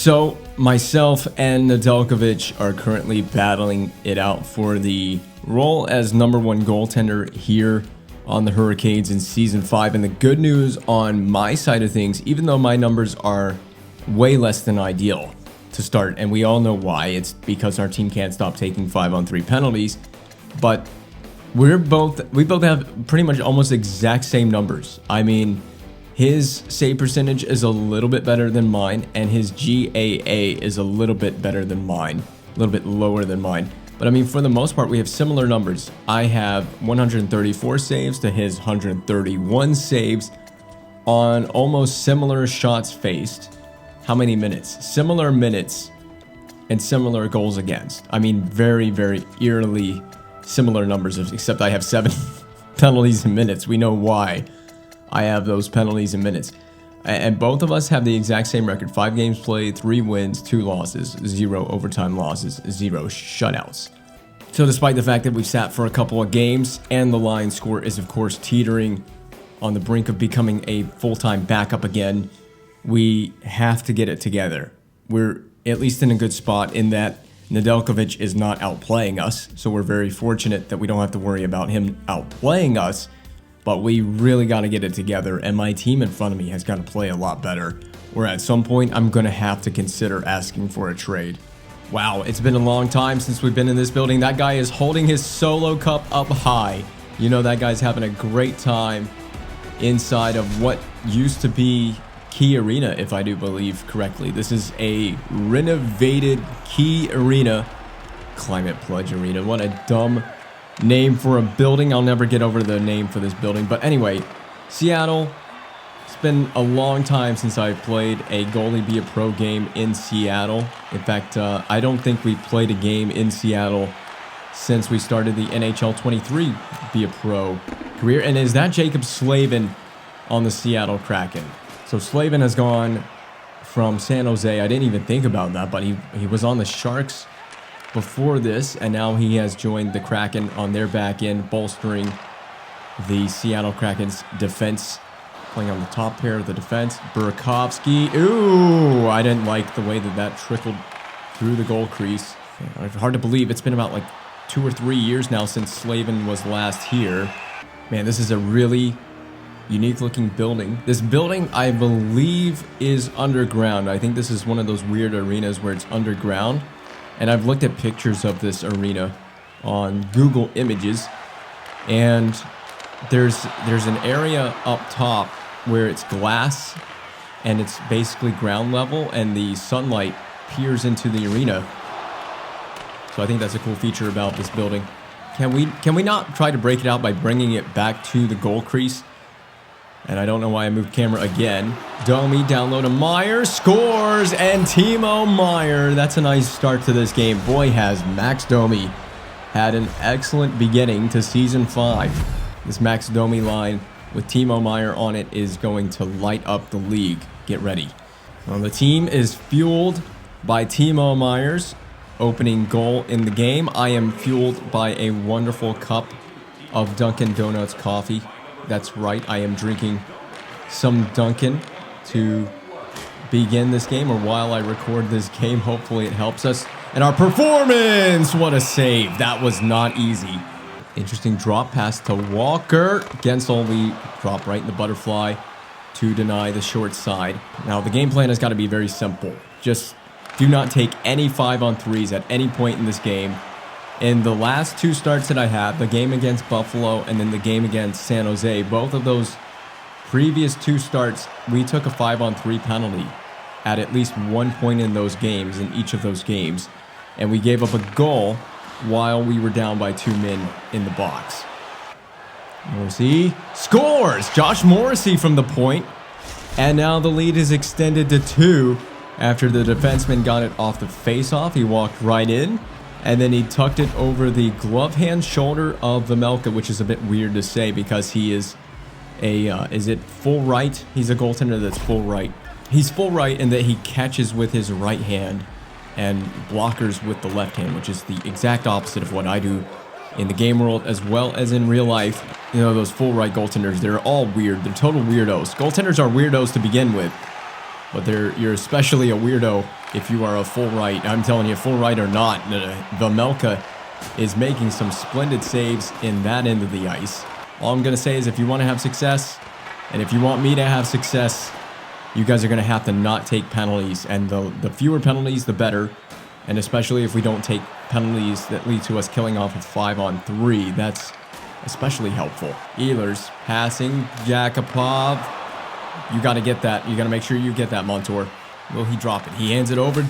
So myself and Nedeljkovic are currently battling it out for the role as #1 goaltender here on the Hurricanes in Season 5. And the good news on my side of things, even though my numbers are way less than ideal to start, and we all know why, it's because our team can't stop taking 5-on-3 penalties, but we both have pretty much almost exact same numbers. I mean, his save percentage is a little bit better than mine, and his GAA is a little bit better than mine, a little bit lower than mine. But I mean, for the most part, we have similar numbers. I have 134 saves to his 131 saves on almost similar shots faced. How many minutes? Similar minutes and similar goals against. I mean, very, very eerily similar numbers, except I have 7 penalties in minutes. We know why I have those penalties in minutes. And both of us have the exact same record. 5 games played, 3 wins, 2 losses, 0 overtime losses, 0 shutouts. So despite the fact that we've sat for a couple of games and the line score is of course teetering on the brink of becoming a full-time backup again, we have to get it together. We're at least in a good spot in that Nedeljkovic is not outplaying us. So we're very fortunate that we don't have to worry about him outplaying us. But we really got to get it together, and my team in front of me has got to play a lot better, or at some point I'm going to have to consider asking for a trade. Wow, it's been a long time since we've been in this building. That guy is holding his solo cup up high. You know that guy's having a great time inside of what used to be Key Arena, if I do believe correctly. This is a renovated Key Arena, Climate Pledge Arena. What a dumb name for a building. I'll never get over the name for this building. But anyway, Seattle. It's been a long time since I've played a Goalie Be A Pro game in Seattle. In fact, I don't think we've played a game in Seattle since we started the NHL 23 Be A Pro career. And is that Jacob Slavin on the Seattle Kraken? So Slavin has gone from San Jose. I didn't even think about that, but he was on the Sharks before this, and now he has joined the Kraken on their back end, bolstering the Seattle Kraken's defense. Playing on the top pair of the defense, Burakovsky. Ooh, I didn't like the way that trickled through the goal crease. Hard to believe it's been about like 2 or 3 years now since Slavin was last here. Man, this is a really unique looking building. This building, I believe, is underground. I think this is one of those weird arenas where it's underground. And I've looked at pictures of this arena on Google Images, and there's an area up top where it's glass and it's basically ground level, and the sunlight peers into the arena. So I think that's a cool feature about this building. Can we not try to break it out by bringing it back to the goal crease? And I don't know why I moved camera again. Domi down low to Meyer, scores, and Timo Meier. That's a nice start to this game. Boy, has Max Domi had an excellent beginning to Season 5. This Max Domi line with Timo Meier on it is going to light up the league. Get ready. Well, the team is fueled by Timo Meier's opening goal in the game. I am fueled by a wonderful cup of Dunkin' Donuts coffee. That's right, I am drinking some Dunkin' to begin this game, or while I record this game. Hopefully it helps us. And our performance! What a save. That was not easy. Interesting drop pass to Walker. Gensel, we drop right in the butterfly to deny the short side. Now, the game plan has got to be very simple. Just do not take any 5-on-3s at any point in this game. In the last 2 starts that I had, the game against Buffalo and then the game against San Jose, both of those previous 2 starts, we took a 5-on-3 penalty at least one point in those games, in each of those games. And we gave up a goal while we were down by 2 men in the box. Morrissey scores! Josh Morrissey from the point. And now the lead is extended to 2 after the defenseman got it off the face-off. He walked right in. And then he tucked it over the glove hand shoulder of Vejmelka, which is a bit weird to say because he is a, is it full right? He's a goaltender that's full right. He's full right in that he catches with his right hand and blockers with the left hand, which is the exact opposite of what I do in the game world as well as in real life. You know, those full right goaltenders, they're all weird. They're total weirdos. Goaltenders are weirdos to begin with. but you're especially a weirdo if you are a full right. I'm telling you, full right or not, Vejmelka is making some splendid saves in that end of the ice. All I'm going to say is if you want to have success, and if you want me to have success, you guys are going to have to not take penalties. And the fewer penalties, the better. And especially if we don't take penalties that lead to us killing off with 5-on-3, that's especially helpful. Ehlers passing, Yakupov. You got to get that. You got to make sure you get that, Montour. Will he drop it? He hands it over.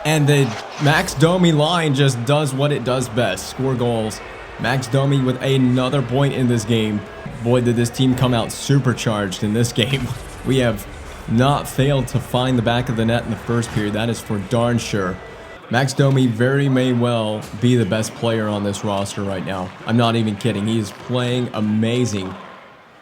And the Max Domi line just does what it does best. Score goals. Max Domi with another point in this game. Boy, did this team come out supercharged in this game. We have not failed to find the back of the net in the first period. That is for darn sure. Max Domi very may well be the best player on this roster right now. I'm not even kidding. He is playing amazing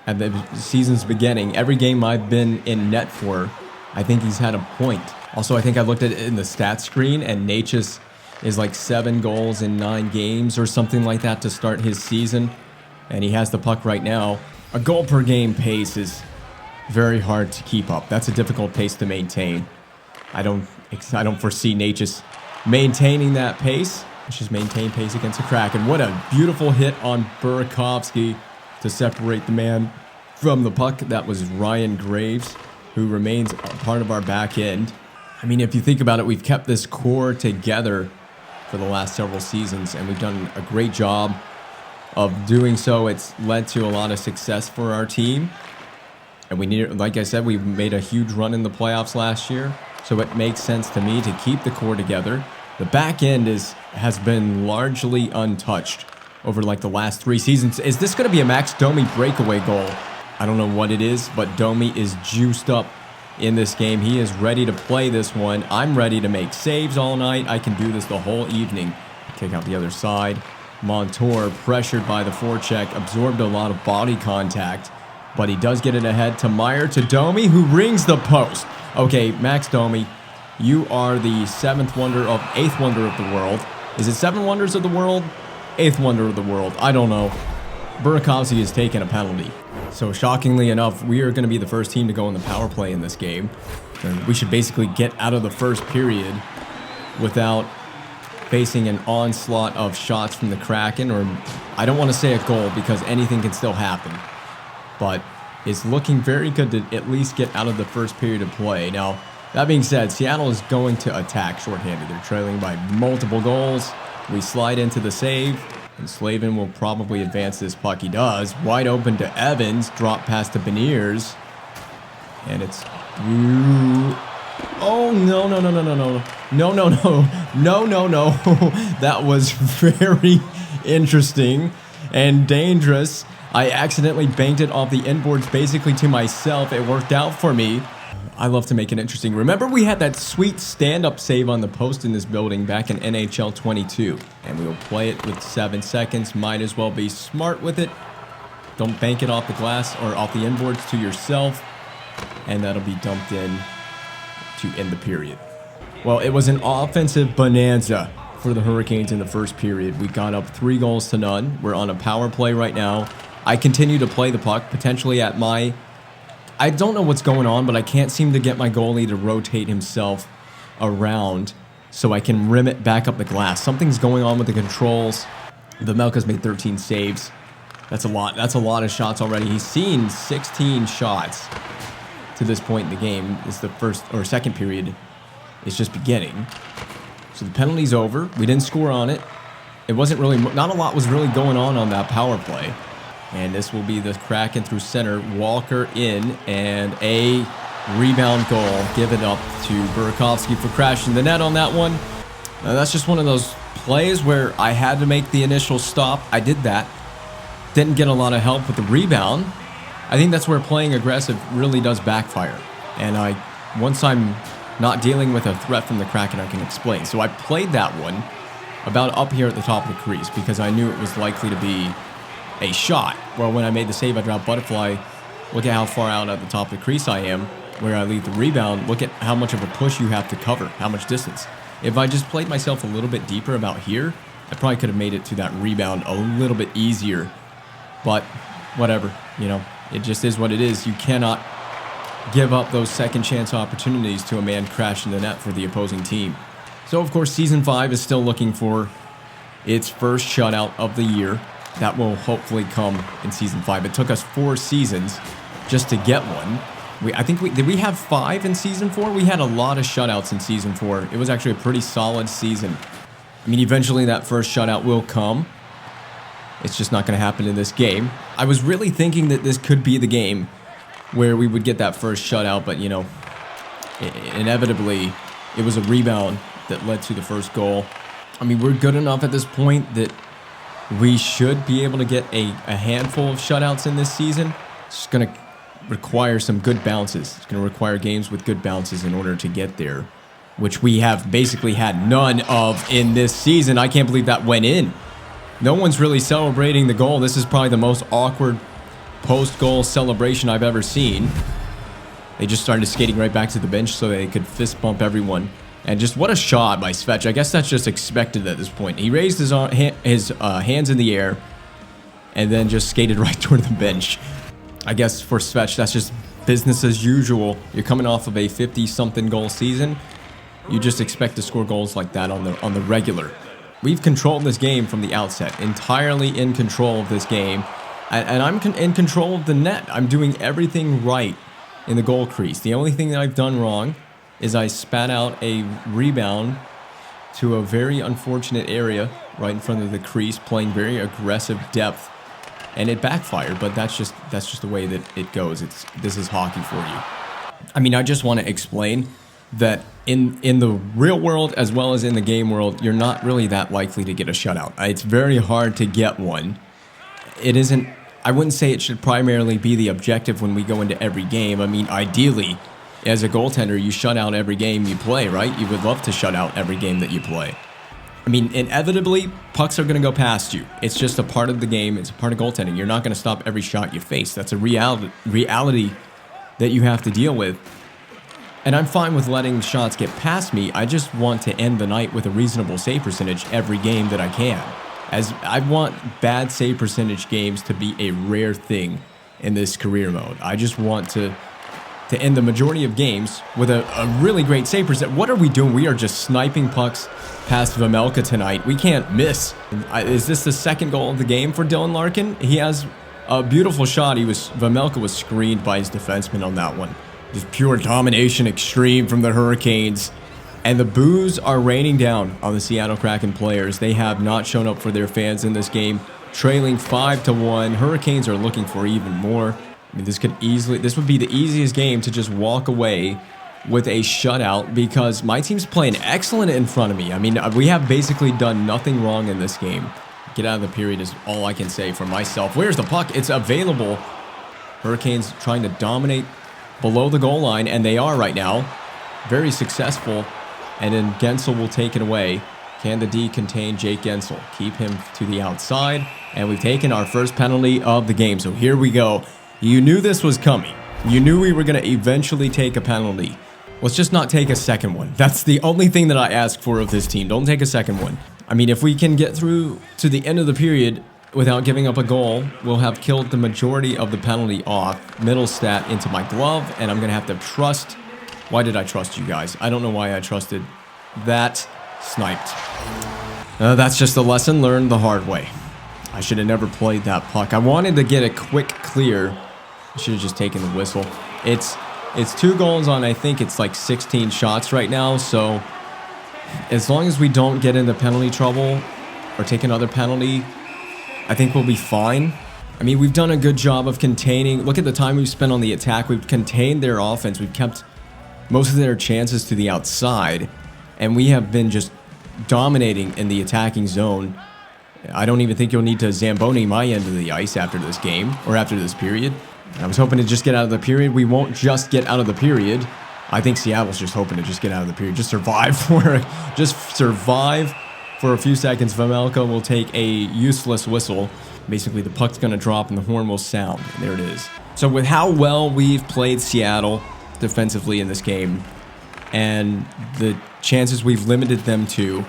at the season's beginning. Every game I've been in net for, I think he's had a point. Also, I think I looked at it in the stat screen, and Natchez is like 7 goals in 9 games or something like that to start his season. And he has the puck right now. A goal per game pace is very hard to keep up. That's a difficult pace to maintain. I don't foresee Natchez maintaining that pace. Let's just maintain pace against the Kraken. What a beautiful hit on Burakovsky to separate the man from the puck. That was Ryan Graves, who remains a part of our back end. I mean, if you think about it, we've kept this core together for the last several seasons, and we've done a great job of doing so. It's led to a lot of success for our team. And we need, like I said, we made a huge run in the playoffs last year. So it makes sense to me to keep the core together. The back end has been largely untouched over like the last 3 seasons. Is this going to be a Max Domi breakaway goal? I don't know what it is, but Domi is juiced up in this game. He is ready to play this one. I'm ready to make saves all night. I can do this the whole evening. Kick out the other side. Montour, pressured by the forecheck, absorbed a lot of body contact, but he does get it ahead to Meyer, to Domi, who rings the post. Okay, Max Domi, you are the 8th wonder of the world. Is it 7 wonders of the world? 8th wonder of the world. I don't know. Burakovsky has taken a penalty. So shockingly enough, we are going to be the first team to go in the power play in this game. And we should basically get out of the first period without facing an onslaught of shots from the Kraken, or I don't want to say a goal because anything can still happen. But it's looking very good to at least get out of the first period of play. Now, that being said, Seattle is going to attack shorthanded. They're trailing by multiple goals. We slide into the save, and Slavin will probably advance this puck. He does. Wide open to Evans. Drop pass to Beniers. And it's... Oh, no, no, no, no, no, no. No, no, no. No, no, no. That was very interesting and dangerous. I accidentally banked it off the inboards basically to myself. It worked out for me. I love to make it interesting. Remember, we had that sweet stand-up save on the post in this building back in NHL 22. And we will play it with 7 seconds. Might as well be smart with it. Don't bank it off the glass or off the inboards to yourself. And that'll be dumped in to end the period. Well, it was an offensive bonanza for the Hurricanes in the first period. We got up 3-0. We're on a power play right now. I continue to play the puck, potentially at my... I don't know what's going on, but I can't seem to get my goalie to rotate himself around so I can rim it back up the glass. Something's going on with the controls. Vejmelka's made 13 saves. That's a lot. That's a lot of shots already. He's seen 16 shots to this point in the game. It's the first or second period. It's just beginning. So the penalty's over. We didn't score on it. It wasn't really... Not a lot was really going on that power play. And this will be the Kraken through center. Walker in, and a rebound goal. Give it up to Burakovsky for crashing the net on that one. Now, that's just one of those plays where I had to make the initial stop. I did that. Didn't get a lot of help with the rebound. I think that's where playing aggressive really does backfire. And once I'm not dealing with a threat from the Kraken, I can explain. So I played that one about up here at the top of the crease because I knew it was likely to be a shot. Well, when I made the save, I dropped butterfly. Look at how far out at the top of the crease I am. Where I leave the rebound, look at how much of a push you have to cover, how much distance. If I just played myself a little bit deeper about here, I probably could have made it to that rebound a little bit easier. But whatever, you know, it just is what it is. You cannot give up those second chance opportunities to a man crashing the net for the opposing team. So, of course, Season 5 is still looking for its first shutout of the year. That will hopefully come in Season 5. It took us 4 seasons just to get one. Did we have 5 in Season 4? We had a lot of shutouts in Season 4. It was actually a pretty solid season. I mean, eventually that first shutout will come. It's just not going to happen in this game. I was really thinking that this could be the game where we would get that first shutout, but, you know, inevitably, it was a rebound that led to the first goal. I mean, we're good enough at this point that we should be able to get a handful of shutouts in this season. It's just going to require some good bounces. It's going to require games with good bounces in order to get there, which we have basically had none of in this season. I can't believe that went in. No one's really celebrating the goal. This is probably the most awkward post-goal celebration I've ever seen. They just started skating right back to the bench so they could fist bump everyone. And just what a shot by Svech. I guess that's just expected at this point. He raised his hands in the air and then just skated right toward the bench. I guess for Svech, that's just business as usual. You're coming off of a 50-something goal season. You just expect to score goals like that on the regular. We've controlled this game from the outset, entirely in control of this game. And I'm in control of the net. I'm doing everything right in the goal crease. The only thing that I've done wrong is I spat out a rebound to a very unfortunate area right in front of the crease, playing very aggressive depth. And it backfired, but that's just the way that it goes. This is hockey for you. I mean, I just want to explain that in the real world as well as in the game world, you're not really that likely to get a shutout. It's very hard to get one. It isn't, I wouldn't say it should primarily be the objective when we go into every game. I mean, ideally, as a goaltender, you shut out every game you play, right? You would love to shut out every game that you play. I mean, inevitably, pucks are going to go past you. It's just a part of the game. It's a part of goaltending. You're not going to stop every shot you face. That's a reality that you have to deal with. And I'm fine with letting shots get past me. I just want to end the night with a reasonable save percentage every game that I can. As I want bad save percentage games to be a rare thing in this career mode. I just want to end the majority of games with a really great save percentage. What are we doing? We are just sniping pucks past Vejmelka tonight. We can't miss. Is this the second goal of the game for Dylan Larkin? He has a beautiful shot. Vejmelka was screened by his defenseman on that one. Just pure domination extreme from the Hurricanes. And the boos are raining down on the Seattle Kraken players. They have not shown up for their fans in this game. Trailing 5-1. Hurricanes are looking for even more. I mean, this would be the easiest game to just walk away with a shutout because my team's playing excellent in front of me. I mean, we have basically done nothing wrong in this game. Get out of the period is all I can say for myself. Where's the puck? It's available. Hurricanes trying to dominate below the goal line, and they are right now. Very successful. And then Gensel will take it away. Can the D contain Jake Gensel? Keep him to the outside. And we've taken our first penalty of the game. So here we go. You knew this was coming. You knew we were going to eventually take a penalty. Let's just not take a second one. That's the only thing that I ask for of this team. Don't take a second one. I mean, if we can get through to the end of the period without giving up a goal, we'll have killed the majority of the penalty off. Middle stat into my glove, and I'm going to have to trust. Why did I trust you guys? I don't know why I trusted that. Sniped. That's just a lesson learned the hard way. I should have never played that puck. I wanted to get a quick clear. I should have just taken the whistle. It's 2 goals on, I think it's like 16 shots right now. So as long as we don't get into penalty trouble or take another penalty, I think we'll be fine. I mean, we've done a good job of containing. Look at the time we've spent on the attack. We've contained their offense. We've kept most of their chances to the outside. And we have been just dominating in the attacking zone. I don't even think you'll need to Zamboni my end of the ice after this game or after this period. I was hoping to just get out of the period. We won't just get out of the period. I think Seattle's just hoping to just get out of the period. Just survive for a few seconds. Vejmelka will take a useless whistle. Basically, the puck's going to drop and the horn will sound. And there it is. So with how well we've played Seattle defensively in this game and the chances we've limited them to,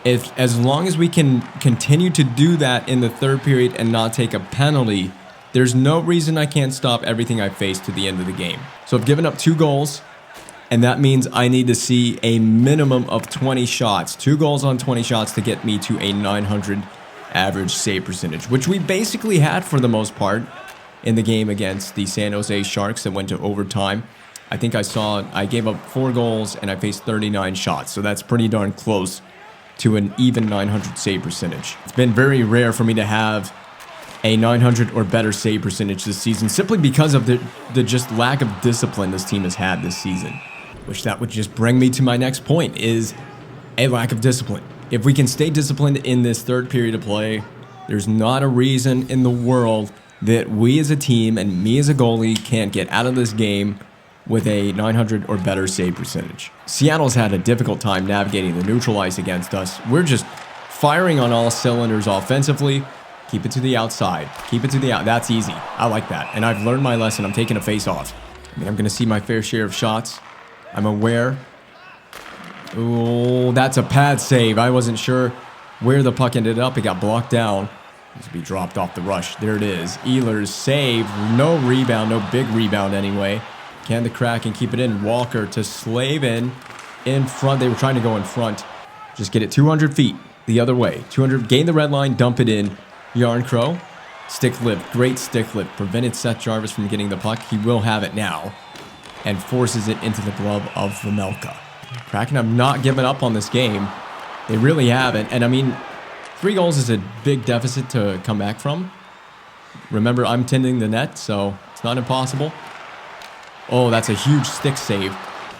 as long as we can continue to do that in the third period and not take a penalty, There's no reason I can't stop everything I face to the end of the game. So I've given up 2 goals, and that means I need to see a minimum of 20 shots. 2 goals on 20 shots to get me to a 900 average save percentage, which we basically had for the most part in the game against the San Jose Sharks that went to overtime. I think I gave up 4 goals and I faced 39 shots, so that's pretty darn close to an even 900 save percentage. It's been very rare for me to have a 900 or better save percentage this season, simply because of the just lack of discipline this team has had this season. Which that would just bring me to my next point, is a lack of discipline. If we can stay disciplined in this third period of play, there's not a reason in the world that we as a team and me as a goalie can't get out of this game with a 900 or better save percentage. Seattle's had a difficult time navigating the neutral ice against us. We're just firing on all cylinders offensively. Keep it to the outside. Keep it to the out. That's easy. I like that. And I've learned my lesson. I'm taking a face-off. I mean, I'm going to see my fair share of shots. I'm aware. Oh, that's a pad save. I wasn't sure where the puck ended up. It got blocked down. Needs to be dropped off the rush. There it is. Ehlers save. No rebound. No big rebound anyway. Can the Kraken keep it in? Walker to Slavin in front. They were trying to go in front. Just get it 200 feet the other way. 200. Gain the red line. Dump it in. Yarncrow, stick lift, great stick lift, prevented Seth Jarvis from getting the puck. He will have it now, and forces it into the glove of Vejmelka. Kraken have not given up on this game. They really haven't, and I mean, 3 goals is a big deficit to come back from. Remember, I'm tending the net, so it's not impossible. Oh, that's a huge stick save.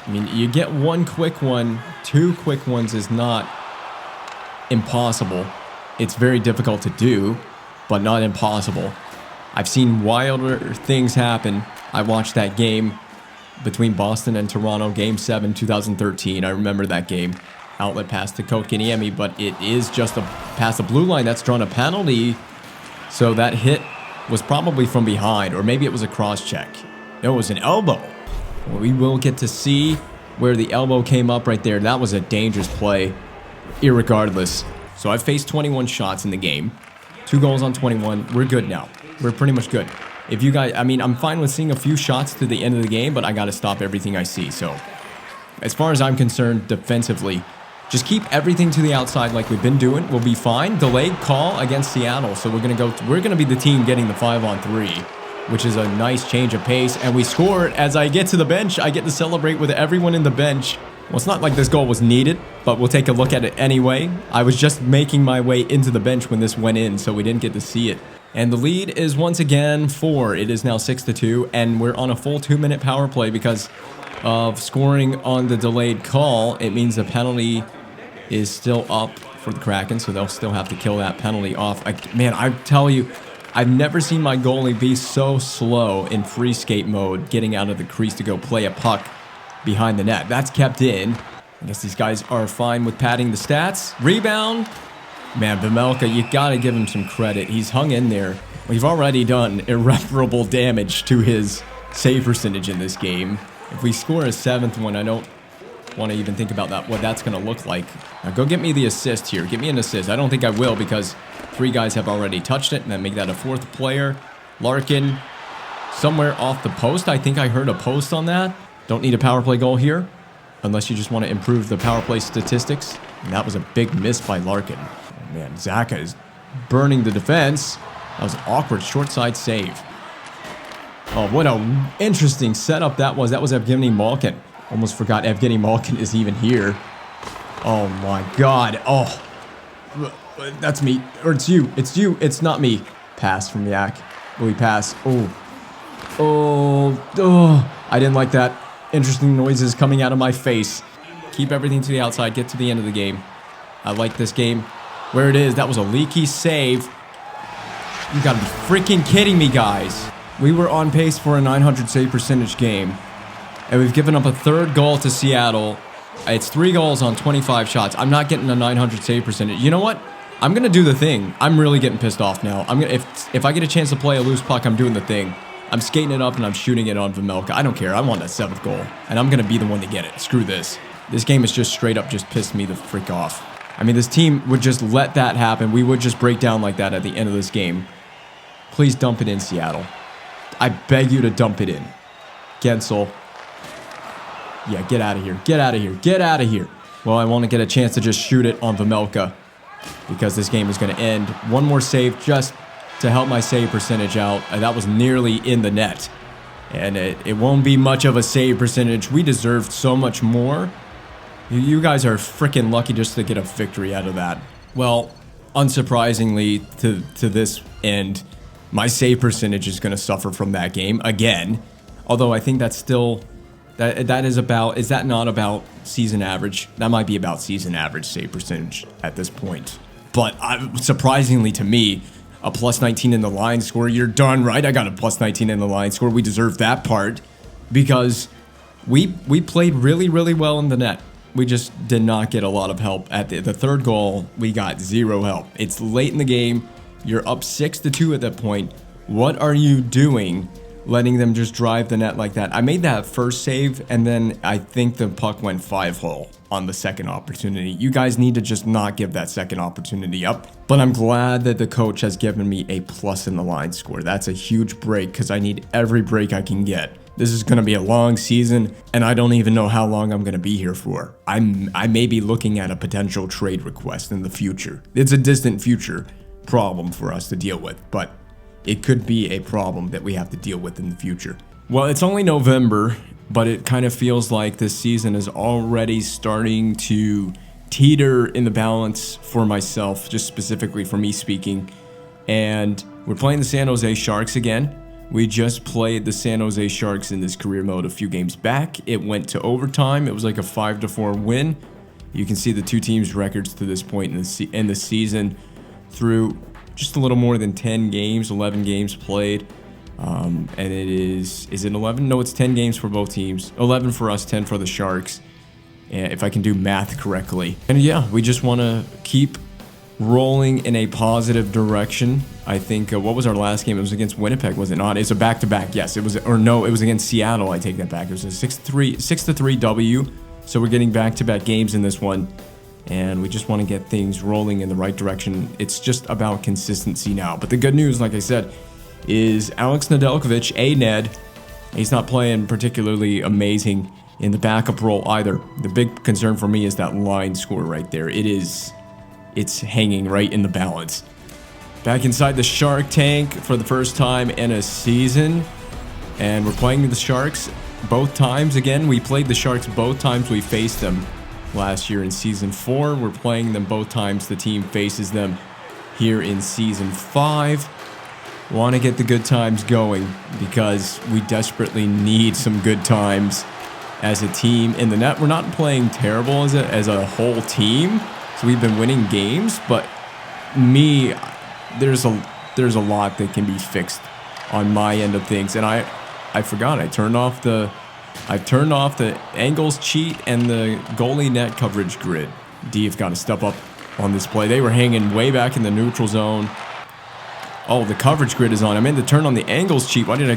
I mean, you get 1 quick one, 2 quick ones is not impossible. It's very difficult to do, but not impossible. I've seen wilder things happen. I watched that game between Boston and Toronto, Game 7, 2013. I remember that game. Outlet pass to Kotkaniemi, but it is just a past the blue line. That's drawn a penalty. So that hit was probably from behind, or maybe it was a cross-check. No, it was an elbow. Well, we will get to see where the elbow came up right there. That was a dangerous play, irregardless. So I've faced 21 shots in the game. 2 goals on 21. We're good now. We're pretty much good. If you guys, I mean, I'm fine with seeing a few shots to the end of the game, but I got to stop everything I see. So as far as I'm concerned, defensively, just keep everything to the outside like we've been doing. We'll be fine. Delayed call against Seattle. So we're going to be the team getting the 5-on-3, which is a nice change of pace. And we score. As I get to the bench, I get to celebrate with everyone in the bench. Well, it's not like this goal was needed, but we'll take a look at it anyway. I was just making my way into the bench when this went in, so we didn't get to see it. And the lead is once again 4. It is now 6-2, and we're on a full 2-minute power play because of scoring on the delayed call. It means the penalty is still up for the Kraken, so they'll still have to kill that penalty off. Man, I tell you, I've never seen my goalie be so slow in free skate mode, getting out of the crease to go play a puck behind the net. That's kept in. I guess these guys are fine with padding the stats. Rebound. Man, Vejmelka, you gotta give him some credit. He's hung in there. We've already done irreparable damage to his save percentage in this game. If we score a 7th one, I don't want to even think about that, what that's going to look like. Now go get me the assist here. Get me an assist. I don't think I will because 3 guys have already touched it, and then make that a 4th player. Larkin, somewhere off the post. I think I heard a post on that. Don't need a power play goal here, unless you just want to improve the power play statistics. And that was a big miss by Larkin. Oh, man, Zaka is burning the defense. That was an awkward short side save. Oh, what an interesting setup that was. That was Evgeny Malkin. Almost forgot Evgeny Malkin is even here. Oh my God. Oh, that's me. Or it's you. It's you. It's not me. Pass from Yak. Will he pass? Oh, I didn't like that. Interesting noises coming out of my face. Keep everything to the outside. Get to the end of the game. I like this game. Where it is. That was a leaky save. You gotta be freaking kidding me, guys. We were on pace for a 900 save percentage game. And we've given up a 3rd goal to Seattle. It's 3 goals on 25 shots. I'm not getting a 900 save percentage. You know what? I'm going to do the thing. I'm really getting pissed off now. If I get a chance to play a loose puck, I'm doing the thing. I'm skating it up and I'm shooting it on Vejmelka. I don't care. I want that 7th goal. And I'm going to be the one to get it. Screw this. This game is just straight up just pissed me the freak off. I mean, this team would just let that happen. We would just break down like that at the end of this game. Please dump it in, Seattle. I beg you to dump it in. Gensel. Yeah, get out of here. Get out of here. Get out of here. Well, I want to get a chance to just shoot it on Vejmelka because this game is going to end. One more save just to help my save percentage out. That was nearly in the net. And it won't be much of a save percentage. We deserved so much more. You guys are freaking lucky just to get a victory out of that. Well, unsurprisingly to this end, my save percentage is going to suffer from that game again. Although I think that's still... Is that not about season average? That might be about season average save percentage at this point. But surprisingly to me, a plus 19 in the line score, you're darn right I got a plus 19 in the line score. We deserve that part because we played really, really well in the net. We just did not get a lot of help. At the third goal, we got zero help. It's late in the game. You're up 6-2 at that point. What are you doing letting them just drive the net like that? I made that first save, and then I think the puck went 5-hole on the second opportunity. You guys need to just not give that second opportunity up. But I'm glad that the coach has given me a plus in the line score. That's a huge break because I need every break I can get. This is going to be a long season, and I don't even know how long I'm going to be here for. I may be looking at a potential trade request in the future. It's a distant future problem for us to deal with, but it could be a problem that we have to deal with in the future. Well, it's only November, but it kind of feels like this season is already starting to teeter in the balance for myself, just specifically for me speaking. And we're playing the San Jose Sharks again. We just played the San Jose Sharks in this career mode a few games back. It went to overtime. It was like a 5-4 win. You can see the two teams' records to this point in the season through just a little more than 10 games, 11 games played. And it is it 11? No, it's 10 games for both teams. 11 for us, 10 for the Sharks, if I can do math correctly. And yeah, we just want to keep rolling in a positive direction. I think, what was our last game? It was against Winnipeg, was it not? It's a back-to-back, yes. It was, or no, it was against Seattle. I take that back. It was a 6-3 W. So we're getting back-to-back games in this one. And we just want to get things rolling in the right direction. It's just about consistency now. But the good news, like I said, is Alex Nedeljkovic, Ned, he's not playing particularly amazing in the backup role either. The big concern for me is that line score right there. It's hanging right in the balance. Back inside the Shark tank for the first time in a season. And we're playing the Sharks both times. Again, we played the Sharks both times we faced them last year in Season 4. We're playing them both times the team faces them here in Season 5. Want to get the good times going because we desperately need some good times as a team in the net. We're not playing terrible as a whole team, so we've been winning games, but there's a lot that can be fixed on my end of things. And I forgot, I turned off the angles cheat and the goalie net coverage grid. D's got to step up on this play. They were hanging way back in the neutral zone. Oh, the coverage grid is on. I meant to turn on the angles cheat. Why did I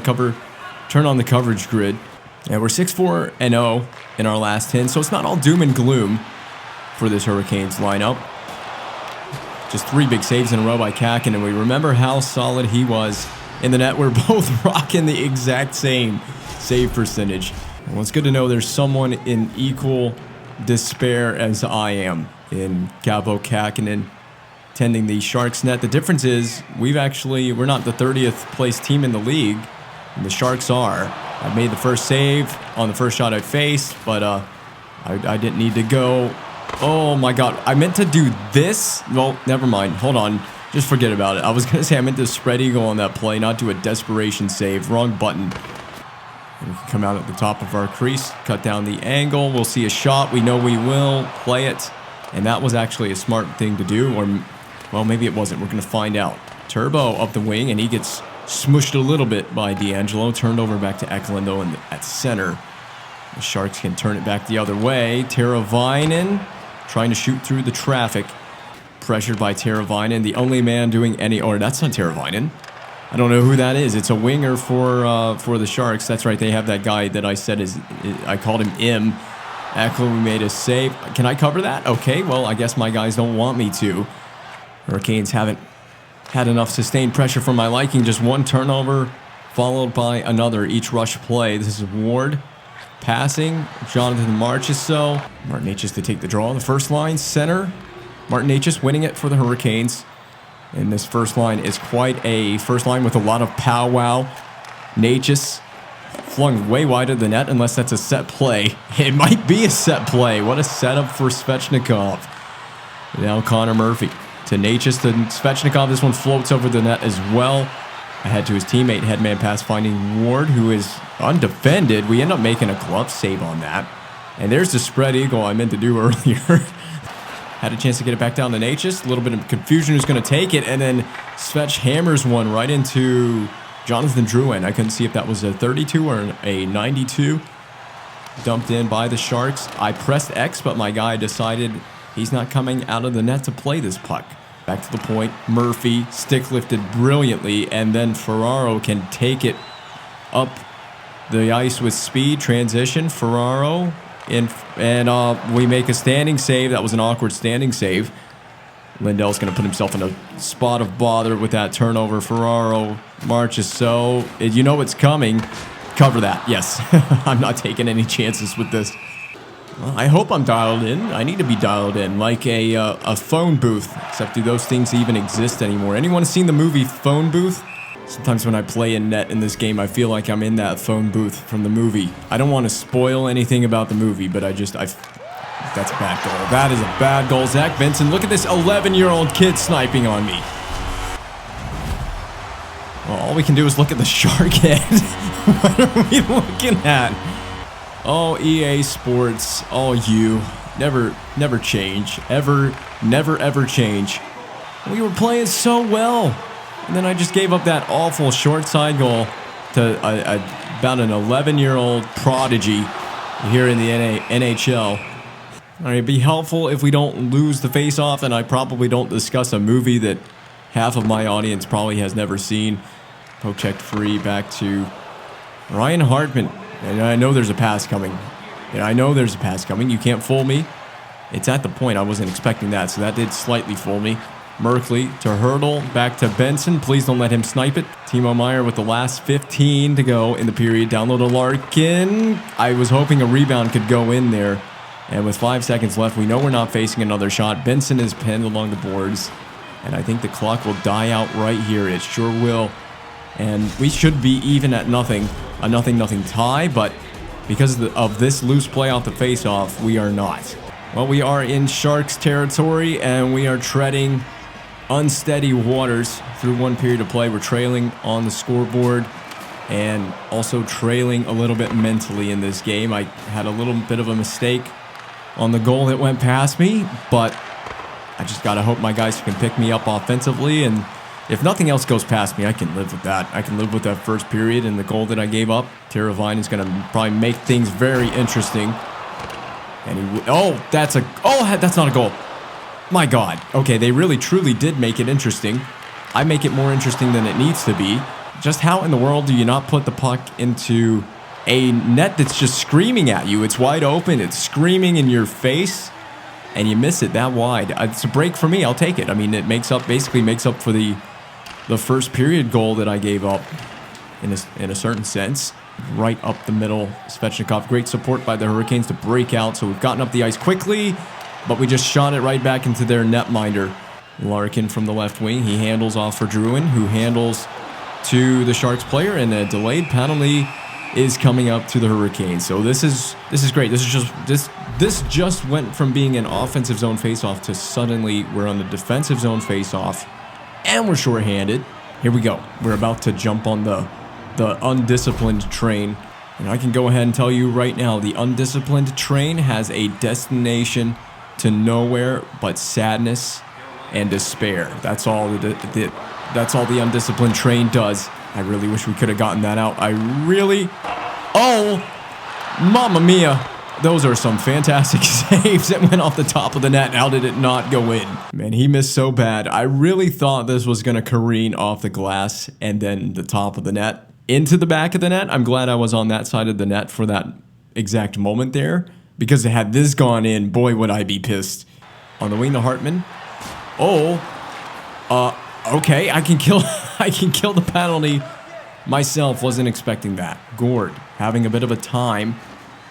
turn on the coverage grid? And we're 6-4-0 in our last 10, so it's not all doom and gloom for this Hurricanes lineup. Just 3 big saves in a row by Kraken, and we remember how solid he was in the net. We're both rocking the exact same save percentage. Well, it's good to know there's someone in equal despair as I am in Kaapo Kähkönen tending the Sharks net. The difference is we're not the 30th place team in the league, and the Sharks are. I made the first save on the first shot I faced, but I didn't need to go. Oh my god, I meant to do this. Well, never mind. Hold on. Just forget about it. I was going to say I meant to spread eagle on that play, not do a desperation save. Wrong button. And we can come out at the top of our crease, cut down the angle. We'll see a shot. We know we will play it. And that was actually a smart thing to do. Or, well, maybe it wasn't. We're going to find out. Turbo up the wing, and he gets smushed a little bit by D'Angelo. Turned over back to Eklund, though, at center. The Sharks can turn it back the other way. Teravainen trying to shoot through the traffic. Pressured by Teravainen. The only man doing any... Or that's not Teravainen. I don't know who that is. It's a winger for the Sharks. That's right. They have that guy that I said I called him M. Eklund made a save. Can I cover that? Okay. Well, I guess my guys don't want me to. Hurricanes haven't had enough sustained pressure for my liking. Just one turnover followed by another each rush play. This is Ward passing. Jonathan Marchessault. Martinez to take the draw. The first line, center. Martinez winning it for the Hurricanes. And this first line is quite a first line with a lot of powwow. Natchez flung way wide of the net, unless that's a set play. It might be a set play. What a setup for Svechnikov. Now Connor Murphy to Natchez to Svechnikov. This one floats over the net as well. Ahead to his teammate, headman pass finding Ward, who is undefended. We end up making a glove save on that. And there's the spread eagle I meant to do earlier. Had a chance to get it back down to Natchez. A little bit of confusion who's going to take it. And then Svech hammers one right into Jonathan Drouin. I couldn't see if that was a 32 or a 92. Dumped in by the Sharks. I pressed X, but my guy decided he's not coming out of the net to play this puck. Back to the point. Murphy stick lifted brilliantly. And then Ferraro can take it up the ice with speed. Transition. Ferraro. And we make a standing save. That was an awkward standing save. Lindell's going to put himself in a spot of bother with that turnover. Ferraro marches so. You know it's coming. Cover that. Yes. I'm not taking any chances with this. Well, I hope I'm dialed in. I need to be dialed in. Like a phone booth. Except do those things even exist anymore? Anyone seen the movie Phone Booth? Sometimes when I play in net in this game, I feel like I'm in that phone booth from the movie. I don't want to spoil anything about the movie, but that's a bad goal. That is a bad goal. Zach Benson, look at this 11-year-old kid sniping on me. Well, all we can do is look at the shark head. What are we looking at? Oh, EA Sports. Oh, you. Never change. Never change. We were playing so well. And then I just gave up that awful short side goal to about an 11-year-old prodigy here in the NHL. All right, it'd be helpful if we don't lose the face-off, and I probably don't discuss a movie that half of my audience probably has never seen. Poke checked free back to Ryan Hartman. And I know there's a pass coming. You can't fool me. It's at the point. I wasn't expecting that, so that did slightly fool me. Merkley to Hurdle, back to Benson. Please don't let him snipe it. Timo Meier with the last 15 to go in the period. Down low to Larkin. I was hoping a rebound could go in there. And with 5 seconds left, we know we're not facing another shot. Benson is pinned along the boards. And I think the clock will die out right here. It sure will. And we should be even at nothing. A 0-0 tie, but because of this loose play off the face-off, we are not. Well, we are in Sharks territory, and we are treading unsteady waters through one period of play. We're trailing on the scoreboard and also trailing a little bit mentally in this game. I had a little bit of a mistake on the goal that went past me, but I just got to hope my guys can pick me up offensively, and if nothing else goes past me, I can live with that. I can live with that first period and the goal that I gave up. Teravine is going to probably make things very interesting. And that's not a goal. My God. Okay, they really truly did make it interesting. I make it more interesting than it needs to be. Just how in the world do you not put the puck into a net that's just screaming at you? It's wide open. It's screaming in your face, and you miss it that wide. It's a break for me. I'll take it. I mean, it basically makes up for the first period goal that I gave up in a certain sense. Right up the middle. Svechnikov, great support by the Hurricanes to break out. So we've gotten up the ice quickly, but we just shot it right back into their netminder. Larkin from the left wing. He handles off for Drouin, who handles to the Sharks player, and a delayed penalty is coming up to the Hurricanes. So this is great. This just went from being an offensive zone faceoff to suddenly we're on the defensive zone faceoff, and we're shorthanded. Here we go. We're about to jump on the undisciplined train. And I can go ahead and tell you right now, the undisciplined train has a destination to nowhere but sadness and despair. That's all the undisciplined train does. I really wish we could have gotten that out. Oh, mamma mia. Those are some fantastic saves that went off the top of the net. How did it not go in? Man, he missed so bad. I really thought this was going to careen off the glass and then the top of the net into the back of the net. I'm glad I was on that side of the net for that exact moment there, because had this gone in, boy, would I be pissed. On the wing to Hartman. Okay, I can kill I can kill the penalty myself. Wasn't expecting that. Gord having a bit of a time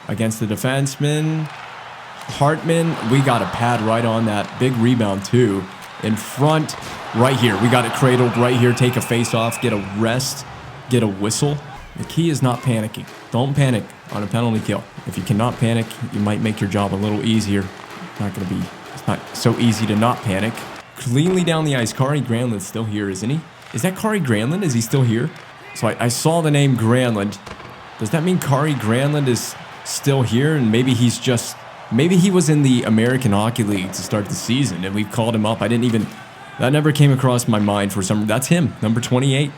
against the defenseman. Hartman, we got a pad right on that. Big rebound too. In front, right here. We got it cradled right here. Take a face off, get a rest, get a whistle. The key is not panicking. Don't panic on a penalty kill. If you cannot panic, you might make your job a little easier. It's not so easy to not panic. Cleanly down the ice. Kari Granlund's still here, isn't he? Is that Kari Granlund? Is he still here? So I saw the name Granlund. Does that mean Kari Granlund is still here? And maybe he was in the American Hockey League to start the season and we've called him up. That never came across my mind for some. That's him, number 28.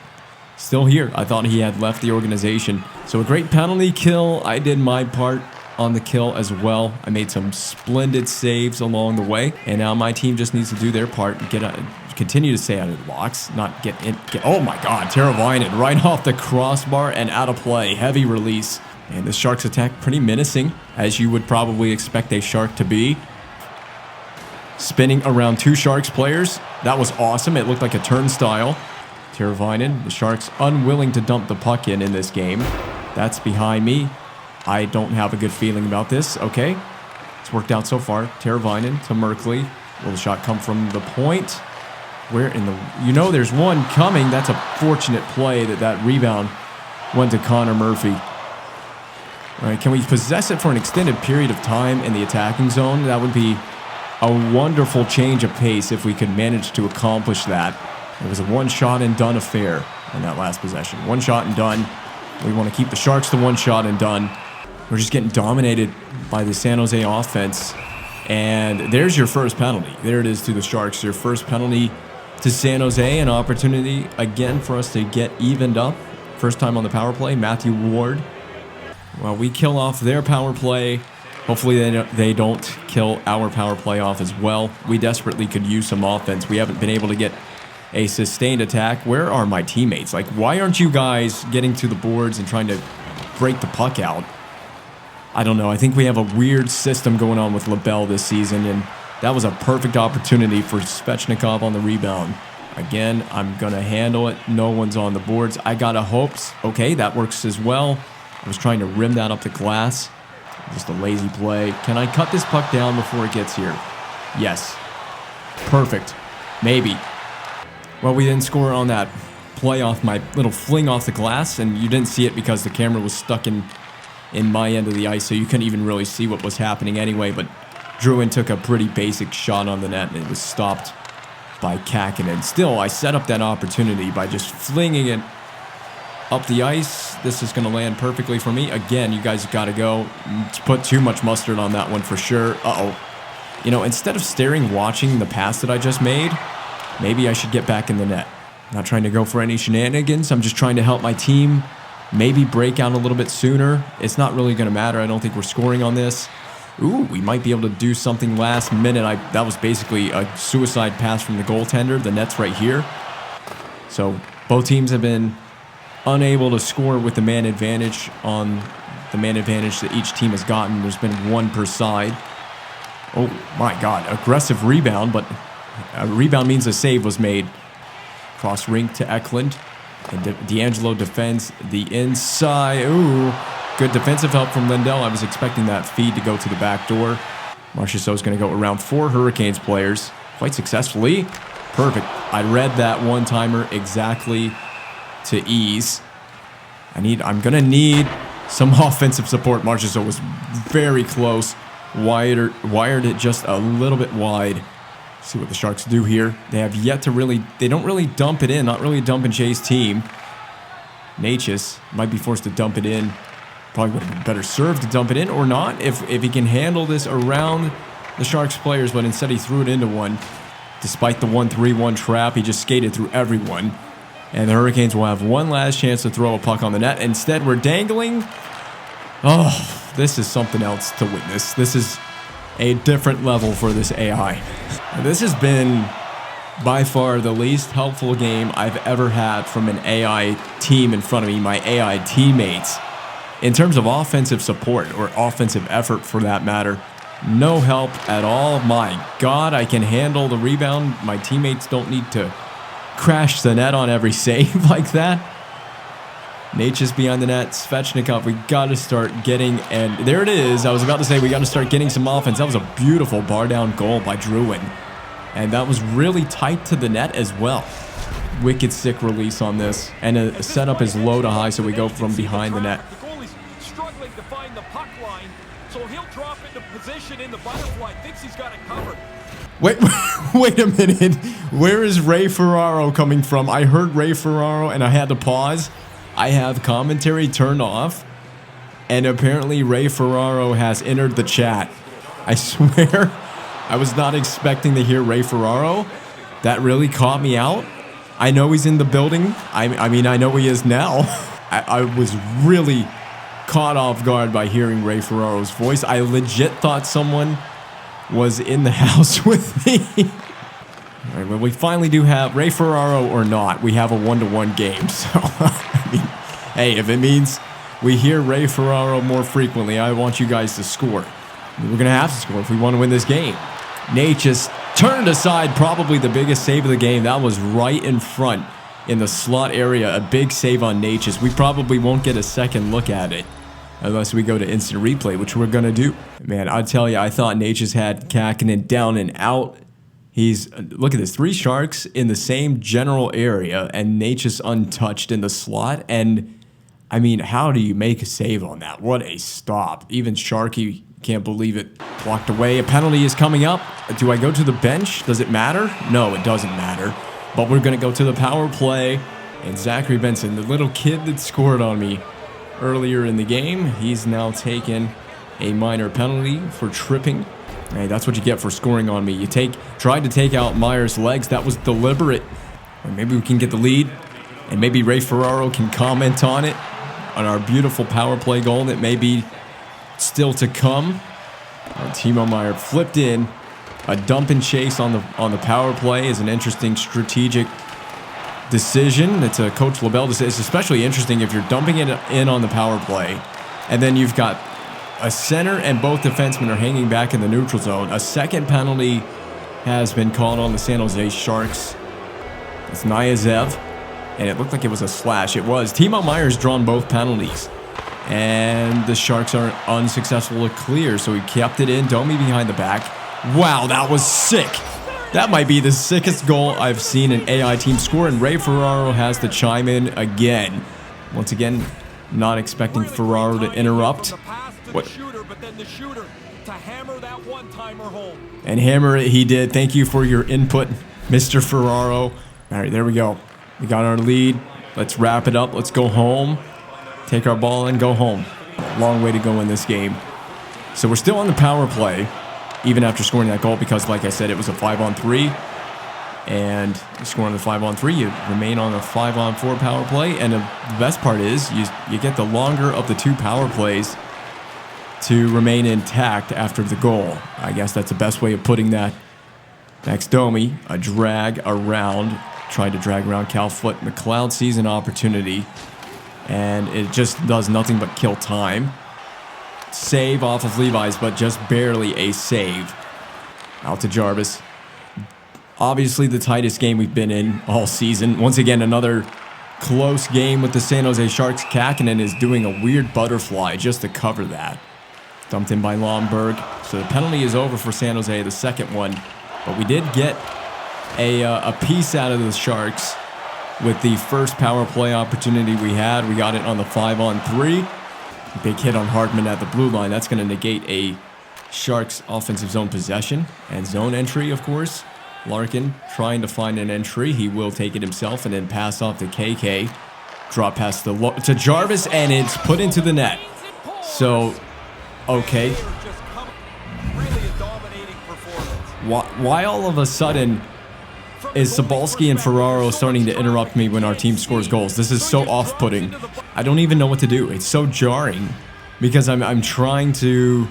Still here. I thought he had left the organization. So a great penalty kill. I did my part on the kill as well. I made some splendid saves along the way. And now my team just needs to do their part and continue to stay out of the box. Not get in. Oh my God, Teravainen right off the crossbar and out of play. Heavy release. And the Sharks attack pretty menacing, as you would probably expect a Shark to be. Spinning around two Sharks players. That was awesome. It looked like a turnstile. Teravainen, the Sharks unwilling to dump the puck in this game. That's behind me. I don't have a good feeling about this. Okay, it's worked out so far. Teravainen to Merkley. Will the shot come from the point? Where in the... You know there's one coming. That's a fortunate play that rebound went to Connor Murphy. All right, can we possess it for an extended period of time in the attacking zone? That would be a wonderful change of pace if we could manage to accomplish that. It was a one-shot-and-done affair in that last possession. One shot and done. We want to keep the Sharks to one shot and done. We're just getting dominated by the San Jose offense. And there's your first penalty. There it is to the Sharks. Your first penalty to San Jose. An opportunity, again, for us to get evened up. First time on the power play, Matthew Ward. Well, we kill off their power play. Hopefully they don't kill our power play off as well. We desperately could use some offense. We haven't been able to get a sustained attack. Where are my teammates? Like, why aren't you guys getting to the boards and trying to break the puck out? I don't know. I think we have a weird system going on with LaBelle this season, and that was a perfect opportunity for Svechnikov on the rebound. Again, I'm going to handle it. No one's on the boards. I got a hopes. Okay, that works as well. I was trying to rim that up the glass. Just a lazy play. Can I cut this puck down before it gets here? Yes. Perfect. Maybe. Well, we didn't score on that play off my little fling off the glass, and you didn't see it because the camera was stuck in my end of the ice, so you couldn't even really see what was happening anyway, but Druin took a pretty basic shot on the net, and it was stopped by Kraken. And still, I set up that opportunity by just flinging it up the ice. This is going to land perfectly for me. Again, you guys got to go. Put too much mustard on that one for sure. Uh-oh. You know, instead of watching the pass that I just made, maybe I should get back in the net. I'm not trying to go for any shenanigans. I'm just trying to help my team maybe break out a little bit sooner. It's not really going to matter. I don't think we're scoring on this. Ooh, we might be able to do something last minute. That was basically a suicide pass from the goaltender. The net's right here. So both teams have been unable to score with the man advantage on the man advantage that each team has gotten. There's been one per side. Oh my God, aggressive rebound, but a rebound means a save was made. Cross rink to Eklund. And D'Angelo defends the inside. Ooh, good defensive help from Lindell. I was expecting that feed to go to the back door. Marchessault is going to go around 4 Hurricanes players quite successfully. Perfect. I read that one-timer exactly to ease. I'm going to need some offensive support. Marchessault was very close. Wired it just a little bit wide. See what the Sharks do here. They have yet to they don't really dump it in. Not really a dump and chase team. Natchez might be forced to dump it in. Probably would have been better served to dump it in or not if he can handle this around the Sharks players, but instead he threw it into one. Despite the 1-3-1 trap, he just skated through everyone. And the Hurricanes will have one last chance to throw a puck on the net. Instead, we're dangling. Oh, this is something else to witness. This is a different level for this AI. This has been by far the least helpful game I've ever had from an AI team in front of me, my AI teammates. In terms of offensive support or offensive effort for that matter, no help at all. My God, I can handle the rebound. My teammates don't need to crash the net on every save like that. Nate just behind the net. Svechnikov, we got to start getting, and there it is. I was about to say we got to start getting some offense. That was a beautiful bar down goal by Druin. And that was really tight to the net as well. Wicked sick release on this. And a setup is low to high, so we go from behind the net. The goalie's struggling to find the puck line, so he'll drop into position in the butterfly. Thinks he's got it covered. Wait a minute. Where is Ray Ferraro coming from? I heard Ray Ferraro and I had to pause. I have commentary turned off, and apparently Ray Ferraro has entered the chat. I swear, I was not expecting to hear Ray Ferraro. That really caught me out. I know he's in the building. I mean, I know he is now. I was really caught off guard by hearing Ray Ferraro's voice. I legit thought someone was in the house with me. All right, well, we finally do have Ray Ferraro or not. We have a 1-to-1 game, so I mean, hey, if it means we hear Ray Ferraro more frequently, I want you guys to score. We're gonna have to score if we want to win this game. Nate just turned aside, probably the biggest save of the game. That was right in front in the slot area. A big save on Natchez. We probably won't get a second look at it unless we go to instant replay, which we're gonna do. Man, I tell you, I thought Natchez had Kakinen down and out. He's, look at this, 3 Sharks in the same general area and Natchez untouched in the slot. And I mean, how do you make a save on that? What a stop. Even Sharky can't believe it. Blocked away. A penalty is coming up. Do I go to the bench? Does it matter? No, it doesn't matter. But we're going to go to the power play. And Zachary Benson, the little kid that scored on me earlier in the game, he's now taken a minor penalty for tripping. Hey, that's what you get for scoring on me. You tried to take out Meyer's legs. That was deliberate. Or maybe we can get the lead. And maybe Ray Ferraro can comment on it. On our beautiful power play goal that may be still to come. Timo Meier flipped in. A dump and chase on the power play is an interesting strategic decision. It's a Coach LaBelle decision. It's especially interesting if you're dumping it in on the power play, and then you've got a center and both defensemen are hanging back in the neutral zone. A second penalty has been called on the San Jose Sharks. It's Nyazev, and it looked like it was a slash. It was. Timo Meier's drawn both penalties, and the Sharks are unsuccessful to clear, so he kept it in. Domi behind the back. Wow, that was sick. That might be the sickest goal I've seen an AI team score, and Ray Ferraro has to chime in again. Once again, not expecting Ferraro to interrupt. What? And hammer it he did. Thank you for your input, Mr. Ferraro. All right, there we go. We got our lead. Let's wrap it up. Let's go home. Take our ball and go home. Long way to go in this game. So we're still on the power play, even after scoring that goal, because like I said, it was a 5-on-3. And scoring the 5-on-3, you remain on a 5-on-4 power play. And the best part is you get the longer of the 2 power plays to remain intact after the goal. I guess that's the best way of putting that. Next, Domi, a drag around. Tried to drag around Cal Foot. McLeod sees an opportunity, and it just does nothing but kill time. Save off of Levi's, but just barely a save. Out to Jarvis. Obviously the tightest game we've been in all season. Once again, another close game with the San Jose Sharks. Kakinen is doing a weird butterfly just to cover that. Dumped in by Lomberg. So the penalty is over for San Jose, the second one. But we did get a piece out of the Sharks with the first power play opportunity we had. We got it on the 5-on-3. Big hit on Hartman at the blue line. That's going to negate a Sharks offensive zone possession and zone entry, of course. Larkin trying to find an entry. He will take it himself and then pass off to KK. Drop pass to Jarvis, and it's put into the net. So, okay. Why all of a sudden is Sobalski and Ferraro starting to interrupt me when our team scores goals? This is so off-putting. I don't even know what to do. It's so jarring because I'm trying to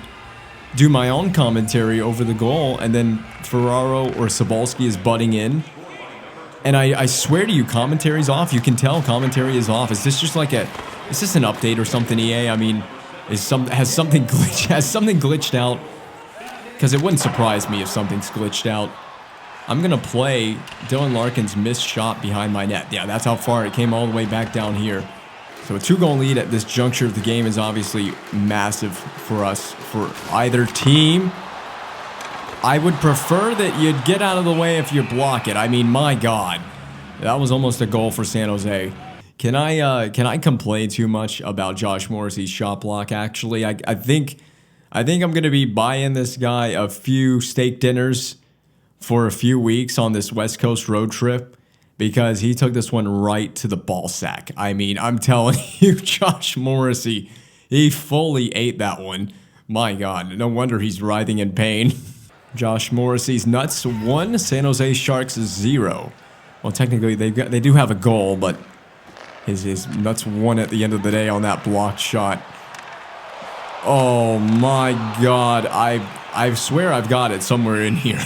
do my own commentary over the goal, and then Ferraro or Sobalski is butting in. And I swear to you, commentary's off. You can tell commentary is off. Is this just like is this an update or something, EA? I mean, has something glitched out? Because it wouldn't surprise me if something's glitched out. I'm going to play Dylan Larkin's missed shot behind my net. Yeah, that's how far it came all the way back down here. So a 2-goal lead at this juncture of the game is obviously massive for us, for either team. I would prefer that you'd get out of the way if you block it. I mean, my God, that was almost a goal for San Jose. Can I complain too much about Josh Morrissey's shot block? Actually, I think I'm going to be buying this guy a few steak dinners for a few weeks on this West Coast road trip, because he took this one right to the ball sack. I mean, I'm telling you, Josh Morrissey, he fully ate that one. My God, no wonder he's writhing in pain. Josh Morrissey's nuts 1, San Jose Sharks 0. Well, technically they do have a goal, but his nuts 1 at the end of the day on that blocked shot. Oh my God, I swear I've got it somewhere in here.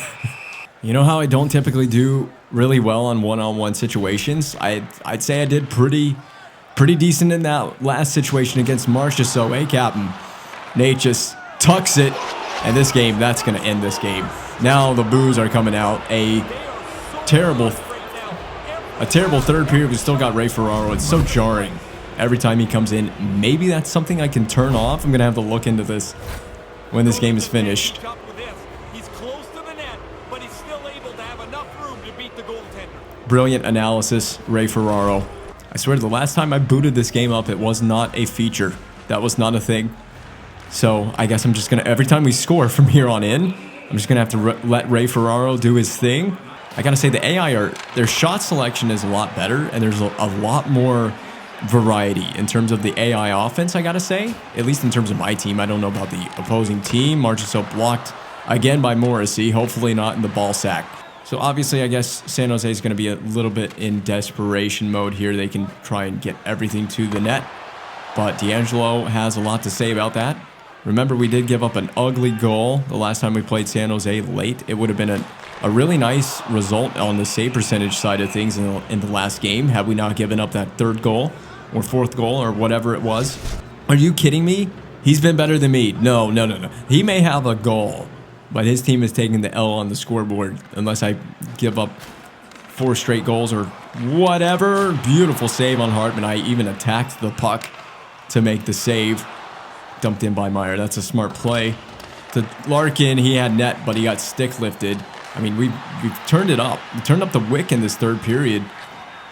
You know how I don't typically do really well on one-on-one situations? I'd say I did pretty decent in that last situation against Marcia. So, hey, Captain, Nate just tucks it, and this game, that's going to end this game. Now the boos are coming out. A terrible third period. We still got Ray Ferraro. It's so jarring every time he comes in. Maybe that's something I can turn off. I'm going to have to look into this when this game is finished. Brilliant analysis, Ray Ferraro. I swear the last time I booted this game up, it was not a feature. That was not a thing. So I guess I'm just going to, every time we score from here on in, I'm just going to have to let Ray Ferraro do his thing. I got to say, the AI, their shot selection is a lot better, and there's a lot more variety in terms of the AI offense, I got to say. At least in terms of my team. I don't know about the opposing team. Marchessault blocked again by Morrissey, hopefully not in the ball sack. So obviously, I guess San Jose is going to be a little bit in desperation mode here. They can try and get everything to the net, but D'Angelo has a lot to say about that. Remember, we did give up an ugly goal the last time we played San Jose late. It would have been a really nice result on the save percentage side of things in the last game had we not given up that third goal or fourth goal or whatever it was. Are you kidding me? He's been better than me. No. He may have a goal, but his team is taking the L on the scoreboard unless I give up 4 straight goals or whatever. Beautiful save on Hartman. I even attacked the puck to make the save. Dumped in by Meyer. That's a smart play. To Larkin, he had net, but he got stick lifted. I mean, we've turned it up. We turned up the wick in this third period,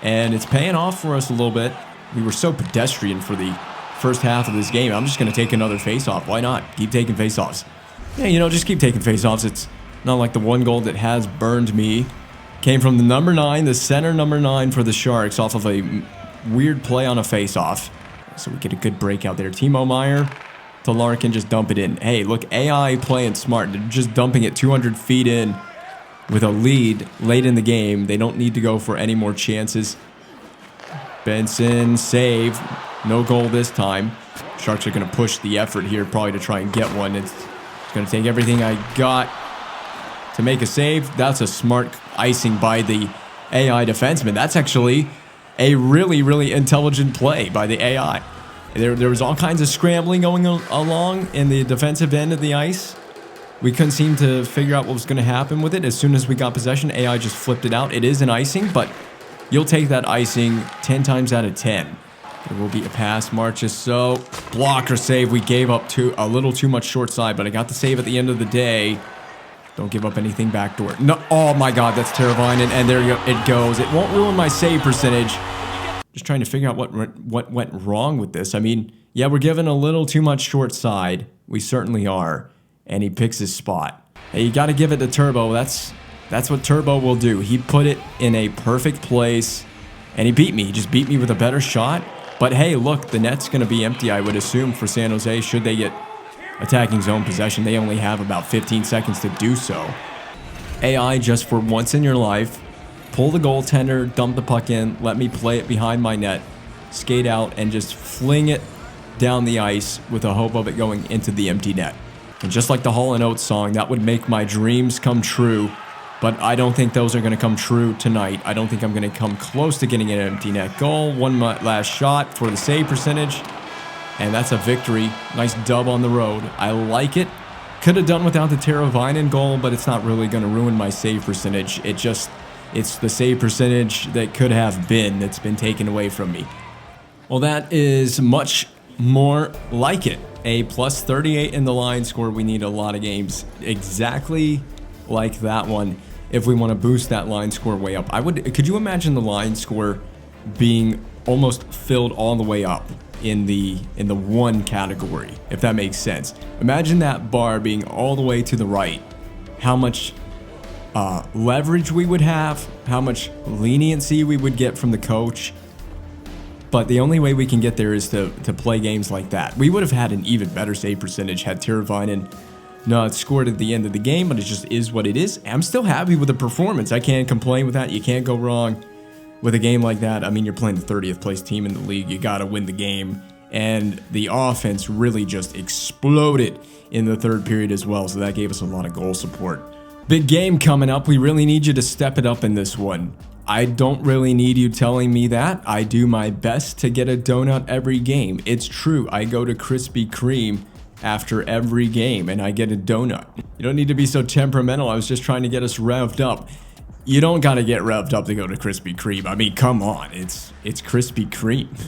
and it's paying off for us a little bit. We were so pedestrian for the first half of this game. I'm just going to take another face-off. Why not? Keep taking face-offs. Yeah, just keep taking face-offs. It's not like the one goal that has burned me came from the number 9, the center number 9 for the Sharks off of a weird play on a face-off. So we get a good breakout there. Timo Meyer to Larkin, just dump it in. Hey, look, AI playing smart. They're just dumping it 200 feet in with a lead late in the game. They don't need to go for any more chances. Benson, save. No goal this time. Sharks are going to push the effort here probably to try and get one. It's going to take everything I got to make a save. That's a smart icing by the AI defenseman. That's actually a really, really intelligent play by the AI. There was all kinds of scrambling going along in the defensive end of the ice. We couldn't seem to figure out what was going to happen with it. As soon as we got possession, AI just flipped it out. It is an icing, but you'll take that icing 10 times out of 10. There will be a pass. Marchessault, blocker save. We gave up a little too much short side, but I got the save at the end of the day. Don't give up anything backdoor. No, oh my God, that's Teravainen, and there it goes. It won't ruin my save percentage. Just trying to figure out what went wrong with this. I mean, yeah, we're given a little too much short side. We certainly are. And he picks his spot. Hey, you got to give it to Turbo. That's what Turbo will do. He put it in a perfect place, and he beat me. He just beat me with a better shot. But hey, look, the net's going to be empty, I would assume, for San Jose. Should they get attacking zone possession, they only have about 15 seconds to do so. AI, just for once in your life, pull the goaltender, dump the puck in, let me play it behind my net, skate out, and just fling it down the ice with a hope of it going into the empty net. And just like the Hall & Oates song, that would make my dreams come true, but I don't think those are going to come true tonight. I don't think I'm going to come close to getting an empty net goal. One last shot for the save percentage, and that's a victory. Nice dub on the road. I like it. Could have done without the Teravainen goal, but it's not really going to ruin my save percentage. It's the save percentage that could have been that's been taken away from me. Well, that is much more like it. A plus 38 in the line score. We need a lot of games exactly like that one if we want to boost that line score way up. Could you imagine the line score being almost filled all the way up in the one category, if that makes sense? Imagine that bar being all the way to the right. How much leverage we would have, how much leniency we would get from the coach. But the only way we can get there is to play games like that. We would have had an even better save percentage had Teravainen not scored at the end of the game, but it just is what it is. I'm still happy with the performance. I can't complain with that. You can't go wrong with a game like that. I mean, you're playing the 30th place team in the league. You got to win the game. And the offense really just exploded in the third period as well, so that gave us a lot of goal support. Big game coming up. We really need you to step it up in this one. I don't really need you telling me that. I do my best to get a donut every game. It's true. I go to Krispy Kreme after every game and I get a donut. You don't need to be so temperamental. I was just trying to get us revved up. You don't got to get revved up to go to Krispy Kreme. I mean, come on. It's Krispy Kreme.